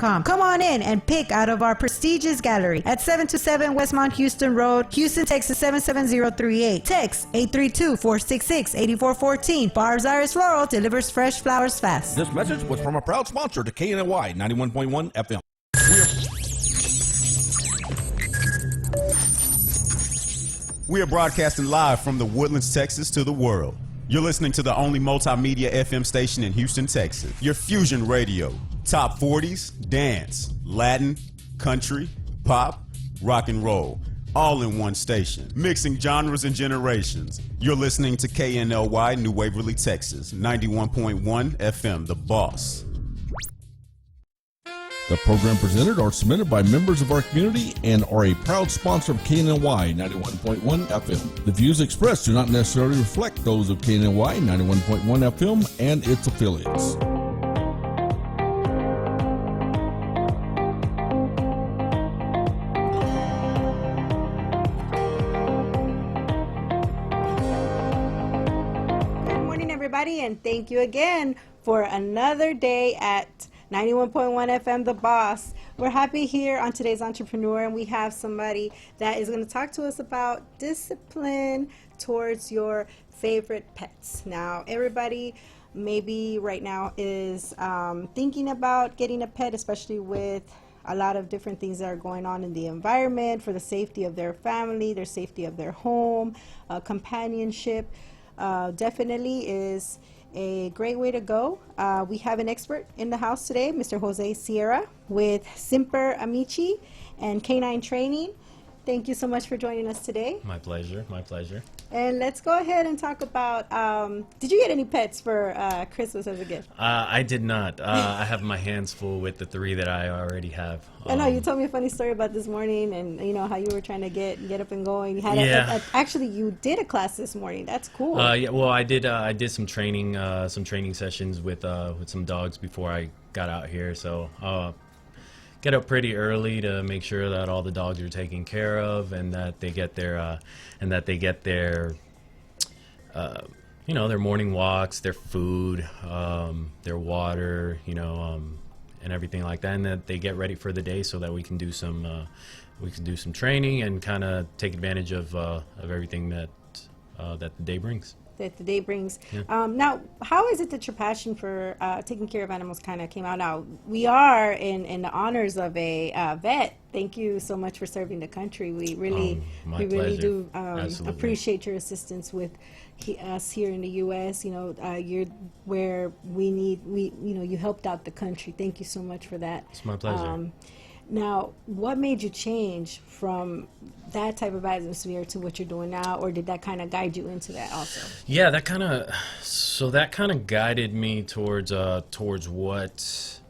KNLY91.1FM.com. Come on in and pick out of our prestigious gallery at 727 Westmont Houston Road, Houston, Texas 77038. Text 832-466-8414. Barb's Iris Floral delivers fresh flowers fast. This message was from a proud sponsor to KNLY 91.1 FM. We are broadcasting live from the Woodlands, Texas to the world. You're listening to the only multimedia FM station in Houston, Texas. Your Fusion Radio. Top 40s, dance, Latin, country, pop, rock and roll. All in one station. Mixing genres and generations. You're listening to KNLY New Waverly, Texas. 91.1 FM, The Boss. The program presented are submitted by members of our community and are a proud sponsor of KNLY 91.1 FM. The views expressed do not necessarily reflect those of KNLY 91.1 FM and its affiliates. Good morning, everybody, and thank you again for another day at 91.1 FM, The Boss. We're happy here on today's Entrepreneur, and we have somebody that is going to talk to us about discipline towards your favorite pets. Now, everybody maybe right now is thinking about getting a pet, especially with a lot of different things that are going on in the environment for the safety of their family, their safety of their home, companionship. Definitely is a great way to go. We have an expert in the house today, Mr. Jose Sierra with Simper Amici and Canine Training. Thank you so much for joining us today. My pleasure, my pleasure. And let's go ahead and talk about, did you get any pets for Christmas as a gift? I did not. I have my hands full with the 3 that I already have. I know, you told me a funny story about this morning and, you know, how you were trying to get up and going. You had actually, you did a class this morning. That's cool. Yeah, well, I did some training sessions with some dogs before I got out here. So get up pretty early to make sure that all the dogs are taken care of and that they get their you know, their morning walks, their food, their water, you know, and everything like that, and that they get ready for the day so that we can do some training and kind of take advantage of everything that the day brings. Yeah. Now, how is it that your passion for taking care of animals kind of came out? Now, we are in the honors of a vet. Thank you so much for serving the country. We really do appreciate your assistance with us here in the U.S. You know, you're where you helped out the country. Thank you so much for that. It's my pleasure. Now, what made you change from that type of atmosphere to what you're doing now, or did that kind of guide you into that also? Yeah, that kind of guided me towards what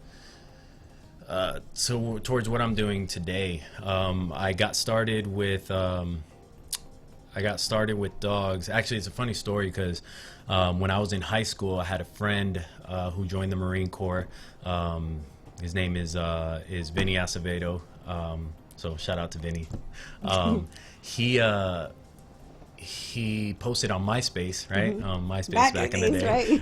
I'm doing today. I got started with dogs. Actually, it's a funny story because when I was in high school, I had a friend who joined the Marine Corps. His name is Vinny Acevedo. So shout out to Vinny. He posted on MySpace, right? MySpace back in the day.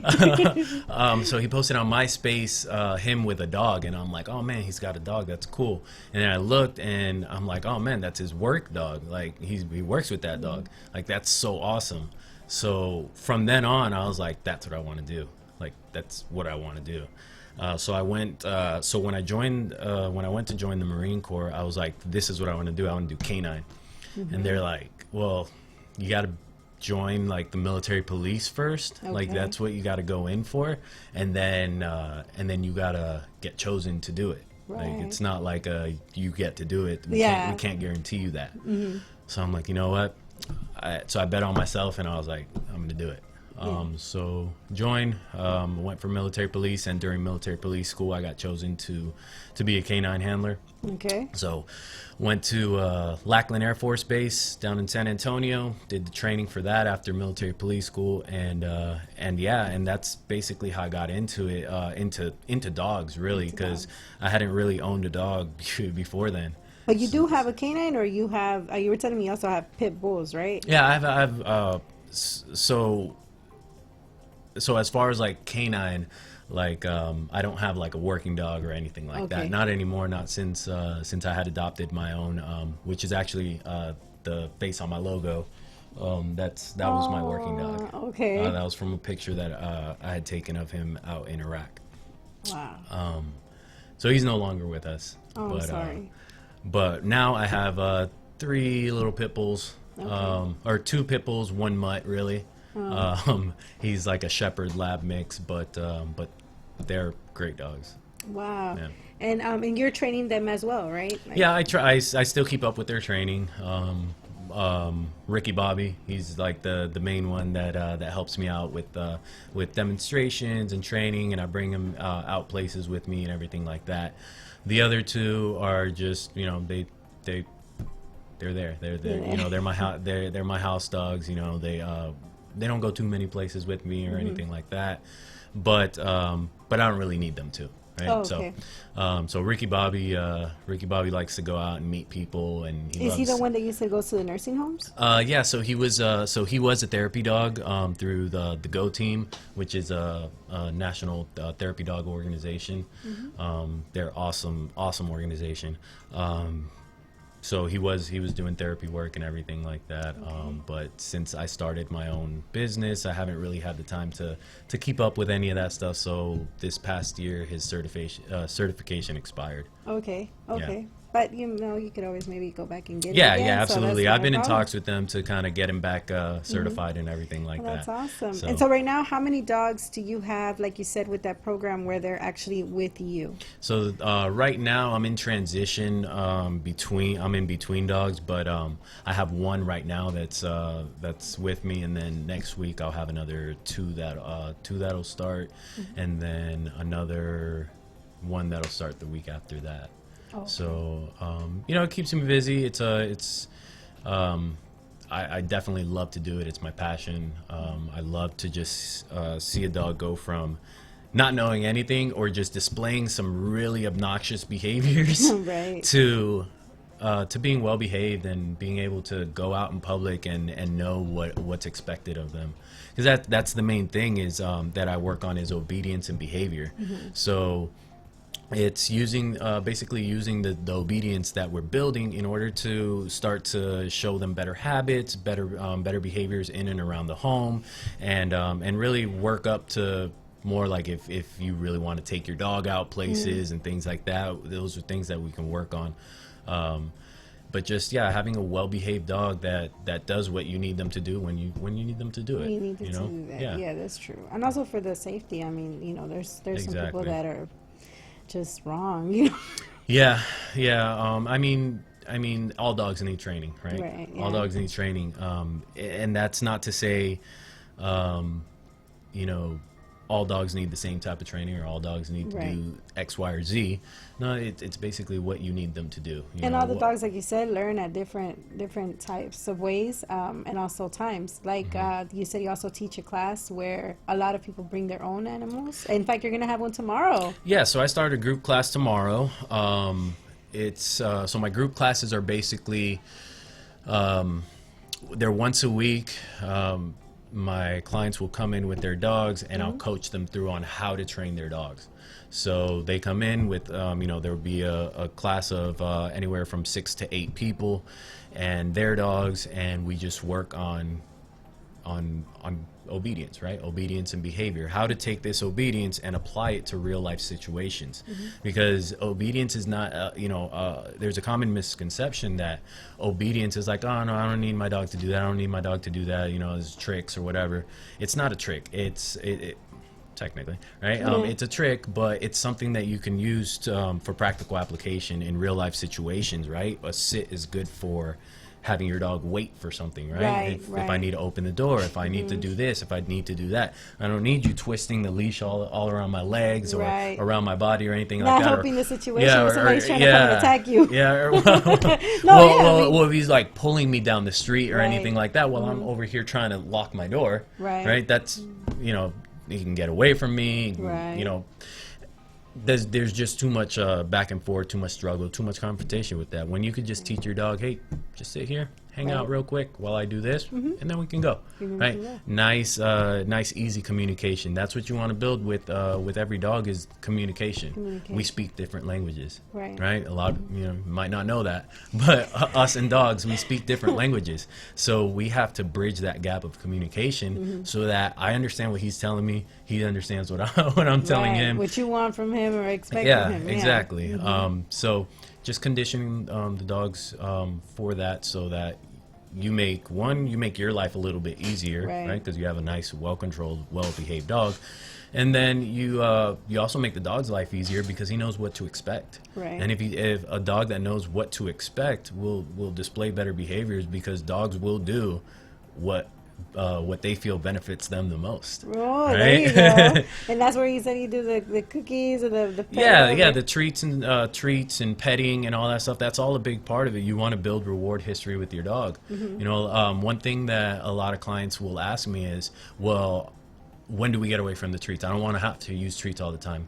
Right? So he posted on MySpace him with a dog, and I'm like, oh man, he's got a dog. That's cool. And then I looked, and I'm like, oh man, that's his work dog. Like he works with that dog. Like that's so awesome. So from then on, I was like, that's what I want to do. Like that's what I want to do. So I went. So when I went to join the Marine Corps, I was like, "This is what I want to do. I want to do canine." And they're like, "Well, you got to join like the military police first. Okay. Like that's what you got to go in for, and then you got to get chosen to do it. Right. Like it's not like you get to do it. We can't guarantee you that. So I'm like, you know what? So I bet on myself, and I was like, I'm gonna do it. So joined, went for military police, and during military police school, I got chosen to be a canine handler. Okay. So went to Lackland Air Force Base down in San Antonio, did the training for that after military police school, and that's basically how I got into it, into dogs really, because I hadn't really owned a dog before then. But you do have a canine, or you have, you were telling me you also have pit bulls, right? Yeah, I have so as far as like canine, I don't have like a working dog or anything like Okay. that. Not anymore. Not since I had adopted my own, which is actually the face on my logo. That was my working dog. Okay. That was from a picture that I had taken of him out in Iraq. Wow. So he's no longer with us. Oh, but, I'm sorry. But now I have 3 little pit bulls, or 2 pit bulls, 1 mutt, really. He's like a shepherd lab mix, but they're great dogs. Wow. Yeah. And you're training them as well, right? Like, Yeah, I try. I still keep up with their training. Ricky Bobby, he's like the main one that helps me out with demonstrations and training, and I bring him out places with me and everything like that. The other 2 are just, you know, they're there. They're you know, they're my house dogs. You know, they don't go too many places with me or anything like that, but I don't really need them to. Right? Oh, okay. So Ricky Bobby likes to go out and meet people, and Is he the one that used to go to the nursing homes? Yeah, so he was a therapy dog through the Go Team, which is a national therapy dog organization. They're awesome organization. So he was doing therapy work and everything like that. But since I started my own business, I haven't really had the time to keep up with any of that stuff. So this past year, his certification expired. Okay. Yeah. But you know, you could always maybe go back and get Yeah, it again, yeah, so absolutely. that's I've been not a in problem. talks with them to kind of get him back certified and everything like Well, that. that's awesome. And so right now, how many dogs do you have, like you said, with that program where they're actually with you? So right now I'm in transition between dogs, but I have 1 right now that's with me, and then next week I'll have another 2 that'll start, and then another 1 that'll start the week after that. Oh. So you know, it keeps me busy. I definitely love to do it. It's my passion. I love to just see a dog go from not knowing anything or just displaying some really obnoxious behaviors Right. to being well behaved and being able to go out in public and know what's expected of them. Because that's the main thing is that I work on is obedience and behavior. So it's basically using the obedience that we're building in order to start to show them better habits, better behaviors in and around the home, and really work up to more like if you really want to take your dog out places and things like that. Those are things that we can work on. But just having a well-behaved dog that does what you need them to do when you need them to do it. You need to know? do that. Yeah. Yeah, that's true. And also for the safety. I mean, you know, there's some people Exactly. that are just wrong. You know? Yeah. I mean, all dogs need training, right? Right, All yeah. dogs need training, and that's not to say, you know, all dogs need the same type of training or all dogs need to Right. do X, Y, or Z. No, it's basically what you need them to do. You And know, all the what- dogs, like you said, learn at different types of ways, and also times. Like you said, you also teach a class where a lot of people bring their own animals. In fact, you're gonna have one tomorrow. Yeah, so I started a group class tomorrow. So my group classes are basically they're once a week. My clients will come in with their dogs, and I'll coach them through on how to train their dogs. So they come in with, you know, there will be a class of anywhere from 6 to 8 people and their dogs, and we just work on obedience, right? Obedience and behavior. How to take this obedience and apply it to real life situations. Because obedience is not, you know, there's a common misconception that obedience is like, oh no, I don't need my dog to do that. I don't need my dog to do that. You know, it's tricks or whatever. It's not a trick. It's technically, right? It's a trick, but it's something that you can use for practical application in real life situations, right? A sit is good for having your dog wait for something, right? If I need to open the door, if I need to do this, if I need to do that. I don't need you twisting the leash all around my legs or around my body or anything like that. Not helping the situation when somebody's trying to come and attack you. Yeah. Or, well, if he's like pulling me down the street or anything like that, while I'm over here trying to lock my door, right? That's, you know, he can get away from me, you know. There's just too much back and forth, too much struggle, too much confrontation with that. When you could just teach your dog, hey, just sit here, hang out real quick while I do this, and then we can go. Right? Nice, easy communication. That's what you want to build with every dog is communication. We speak different languages. Right? A lot of, might not know that, but us and dogs, we speak different languages. So we have to bridge that gap of communication so that I understand what he's telling me, he understands what I'm telling him. What you want from him or expect from him. Exactly. So just conditioning the dogs for that, so that you make your life a little bit easier, right? Because you have a nice, well-controlled, well-behaved dog, and then you also make the dog's life easier because he knows what to expect. And if a dog that knows what to expect will display better behaviors, because dogs will do what they feel benefits them the most. There you go. And that's where you said you do the cookies or the pet the treats and petting and all that stuff. That's all a big part of it. You want to build reward history with your dog. One thing that a lot of clients will ask me is, well, when do we get away from the treats? I don't want to have to use treats all the time.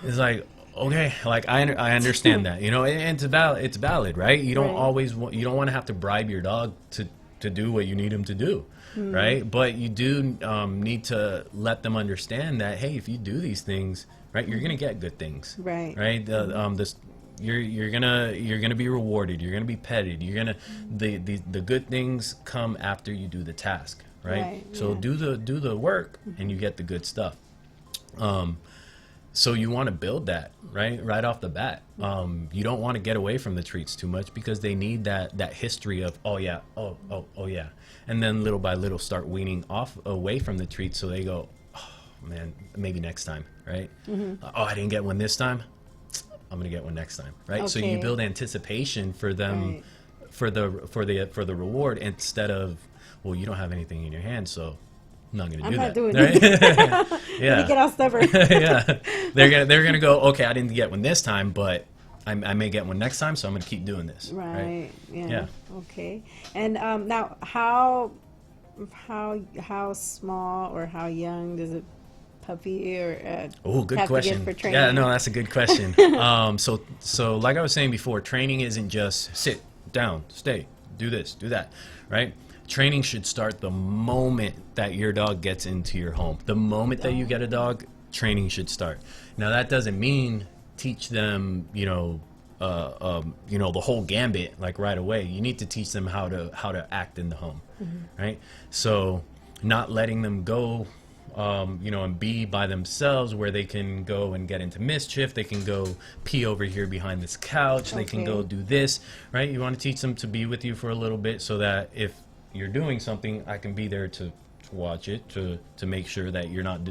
It's like, okay, like I understand that, and it's valid, right? You don't you don't want to have to bribe your dog to do what you need him to do. Right? But you do need to let them understand that, hey, if you do these things, right, you're gonna get good things. Right? You're gonna be rewarded. You're gonna be petted. You're gonna the good things come after you do the task. Right? So do the work and you get the good stuff. So you want to build that right off the bat. You don't want to get away from the treats too much, because they need that history of oh yeah, and then little by little start weaning away from the treats, so they go, oh man, maybe next time, right? Oh, I didn't get one this time, I'm gonna get one next time, right? So you build anticipation for them, for the reward, instead of, well, you don't have anything in your hand, so I'm not gonna do that. Doing it. You get all stubborn. They're gonna go, okay, I didn't get one this time, but I may get one next time, so I'm gonna keep doing this. Right. Yeah. Okay. And now, how small or how young does a puppy or good have question. to get for training? Yeah, no, that's a good question. So like I was saying before, training isn't just sit down, stay, do this, do that, right? Training should start the moment that your dog gets into your home. The moment that you get a dog, training should start. Now that doesn't mean teach them, the whole gambit like right away. You need to teach them how to act in the home, right? So not letting them go, and be by themselves, where they can go and get into mischief. They can go pee over here behind this couch. They can go do this, right? You want to teach them to be with you for a little bit, so that if you're doing something, I can be there to watch it, to make sure that you're not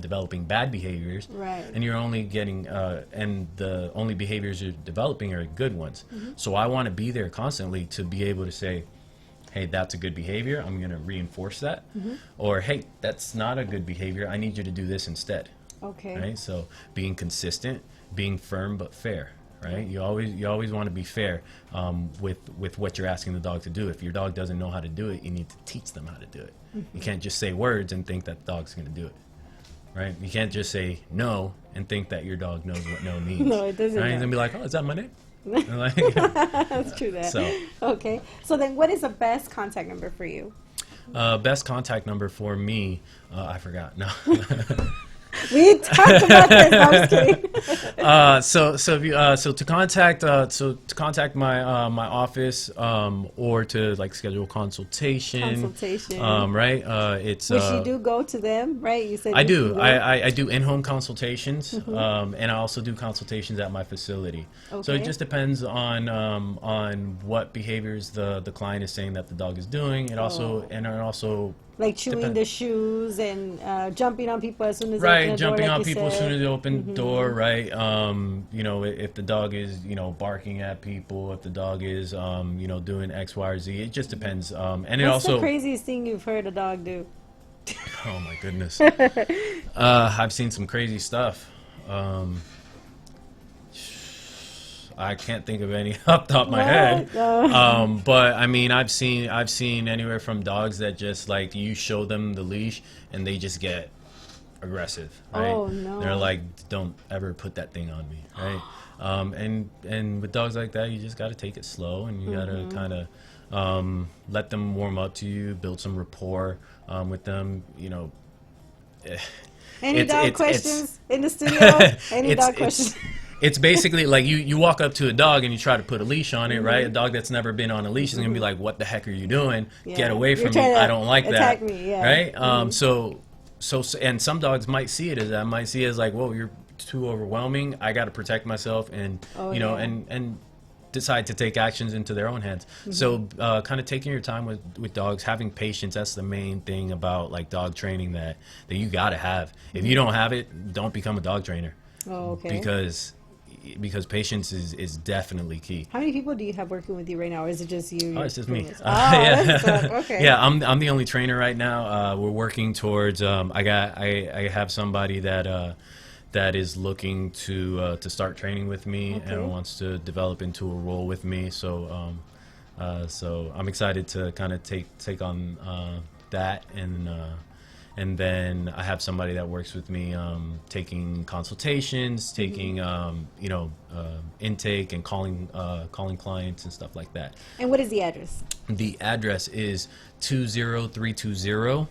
developing bad behaviors, and you're only getting and the only behaviors you're developing are good ones. So I want to be there constantly to be able to say, hey, that's a good behavior, I'm going to reinforce that, or hey, that's not a good behavior, I need you to do this instead. Right? So being consistent, being firm but fair. Right? You always want to be fair with what you're asking the dog to do. If your dog doesn't know how to do it, you need to teach them how to do it. You can't just say words and think that the dog's going to do it. Right? You can't just say no and think that your dog knows what no means. No, it doesn't. Right? You're going to be like, oh, is that my name? That's true. Okay. So then, what is the best contact number for you? Best contact number for me, I forgot. No. We talked about this. No, I was kidding. So to contact my my office, or to like schedule consultation. Right? It's which you do go to them, right? You said I do. I do in-home consultations, and I also do consultations at my facility. So it just depends on what behaviors the client is saying that the dog is doing. It also like chewing the shoes and jumping on people as soon as they open the jumping door, on like people as soon as they open the door, right? If the dog is barking at people, if the dog is doing X, Y, or Z, it just depends. And What's the craziest thing you've heard a dog do? Oh my goodness, I've seen some crazy stuff. I can't think of any off the top of my head. But I mean, I've seen anywhere from dogs that just like you show them the leash and they just get aggressive, right? Oh no. They're like, don't ever put that thing on me, right? And with dogs like that, you just got to take it slow, and you got to kind of let them warm up to you, build some rapport with them. Any dog questions in the studio? Any dog questions? It's basically like you walk up to a dog and you try to put a leash on it, right? A dog that's never been on a leash is gonna be like, "What the heck are you doing? Get away from me! I don't like that." Me, yeah. Right? So and some dogs might see it as that. Might see it as like, "Whoa, you're too overwhelming. I got to protect myself," and and decide to take actions into their own hands. So kind of taking your time with dogs, having patience, that's the main thing about like dog training that you got to have. If you don't have it, don't become a dog trainer. Oh, okay. Because patience is definitely key. How many people do you have working with you right now, or is it just you? Oh, it's just me. Okay. Yeah, I'm the only trainer right now. We're working towards. I have somebody that is looking to start training with me and wants to develop into a role with me. So I'm excited to kind of take on that, and then I have somebody that works with me taking consultations, taking intake and calling clients and stuff like that. And what is the address? The address is 20320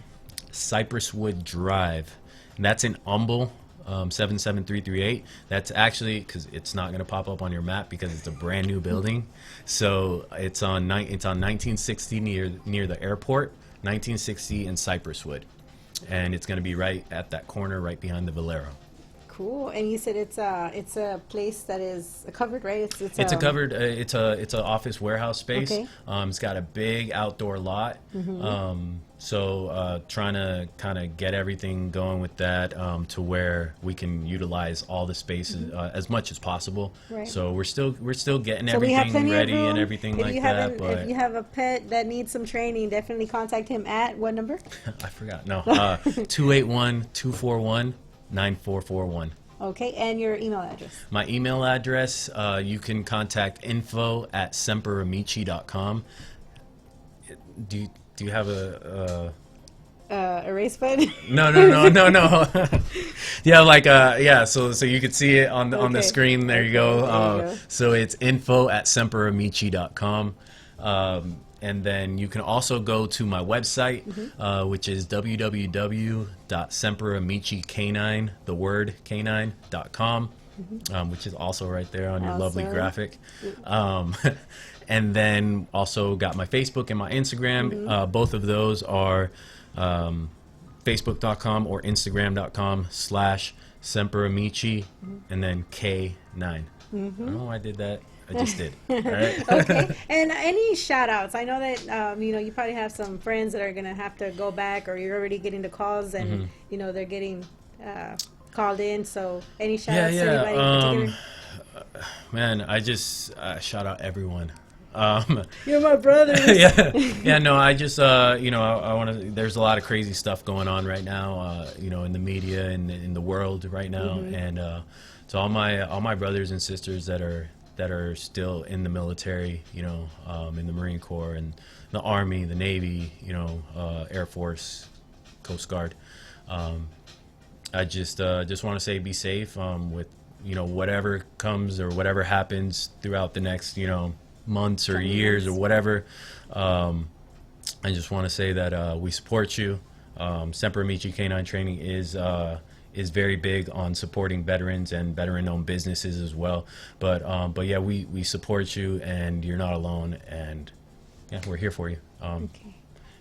Cypresswood Drive, and that's in Humble. 77338. That's actually, because it's not going to pop up on your map because it's a brand new building. So it's on 1960 near the airport, 1960 in Cypresswood, and it's going to be right at that corner, right behind the Valero. Cool. And you said it's a place that is covered, right? It's a covered. It's an office warehouse space. Okay. It's got a big outdoor lot. So trying to kind of get everything going with that to where we can utilize all the spaces as much as possible. Right. So we're still getting everything ready and everything like that. But if you have a pet that needs some training, definitely contact him at what number? I forgot. No, 281-241-9441. Okay, and your email address? My email address, you can contact info@semperamici.com. Do you have a erase button? No. Yeah, so you can see it on the screen. There you go. So it's info@semperamici.com. And then you can also go to my website, which is www.semperamicicanine, the word canine.com, which is also right there on your lovely graphic. And then also got my Facebook and my Instagram. Both of those are facebook.com or instagram.com/semperamici and then K9. I don't know why I did that. I just did. All right. Okay. And any shout outs? I know that, you probably have some friends that are going to have to go back, or you're already getting the calls and, they're getting called in. So any shout outs to anybody in particular? Man, I just shout out everyone. You're my brother. No, I just, I want to, there's a lot of crazy stuff going on right now, in the media and in the world right now. And to all my brothers and sisters that are still in the military, in the Marine Corps and the Army, the Navy, Air Force, Coast Guard. I just want to say be safe with, whatever comes or whatever happens throughout the next, months or years or whatever. I just want to say that we support you. Semper Amici Canine Training is very big on supporting veterans and veteran-owned businesses as well. But yeah, we support you, and you're not alone. And yeah, we're here for you.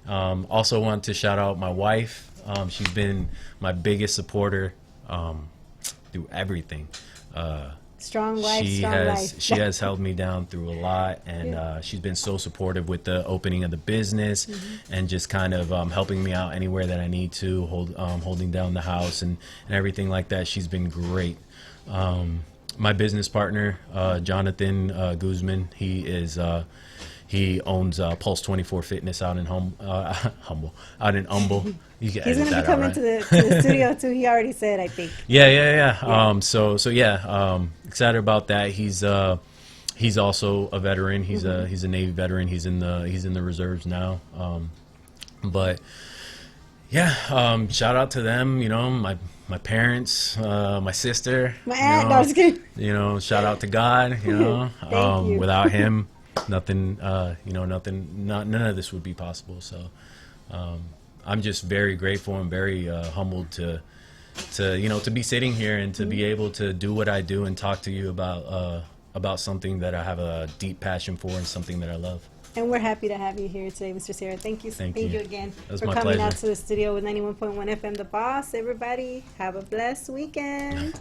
Also want to shout out my wife. She's been my biggest supporter through everything. Strong wife, She has held me down through a lot, and she's been so supportive with the opening of the business, and just kind of helping me out anywhere that I need to, holding down the house and everything like that. She's been great. My business partner, Jonathan Guzman, he owns Pulse 24 Fitness out in Humble. He's going to be coming to the studio too. He already said, I think. Yeah. So excited about that. He's also a veteran. He's a Navy veteran. He's in the reserves now. But yeah, shout out to them. My parents, my sister. My aunt. No, I was kidding. Shout out to God. Without him, nothing, none of this would be possible. So I'm just very grateful and very humbled to be sitting here and to be able to do what I do and talk to you about something that I have a deep passion for and something that I love. And we're happy to have you here today, Mr. Serra. Thank you again for coming pleasure. out to the studio with 91.1 FM The Boss. Everybody, have a blessed weekend.